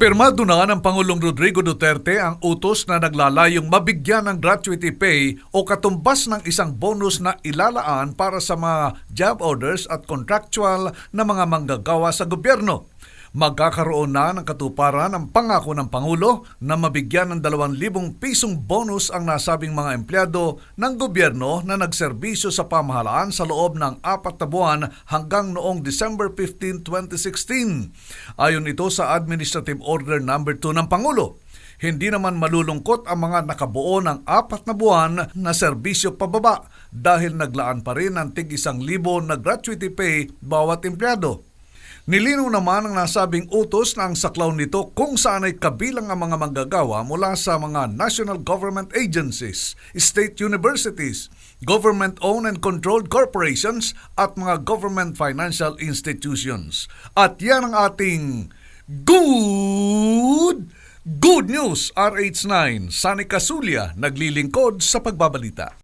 Pirmado na ng Pangulong Rodrigo Duterte ang utos na naglalayong mabigyan ng gratuity pay o katumbas ng isang bonus na ilalaan para sa mga job orders at contractual na mga manggagawa sa gobyerno. Magkakaroon na ng katuparan ang pangako ng Pangulo na mabigyan ng 2,000 pisong bonus ang nasabing mga empleyado ng gobyerno na nagserbisyo sa pamahalaan sa loob ng 4 na buwan hanggang noong December 15, 2016. Ayon ito sa Administrative Order No. 2 ng Pangulo. Hindi naman malulungkot ang mga nakabuo ng 4 na buwan na serbisyo pababa dahil naglaan pa rin ng tig-1,000 na gratuity pay bawat empleyado. Nilinaw naman ang nasabing utos na ang saklaw nito kung saan ay kabilang ang mga manggagawa mula sa mga national government agencies, state universities, government-owned and controlled corporations at mga government financial institutions. At yan ang ating Good News RH9. Sani Casulia naglilingkod sa pagbabalita.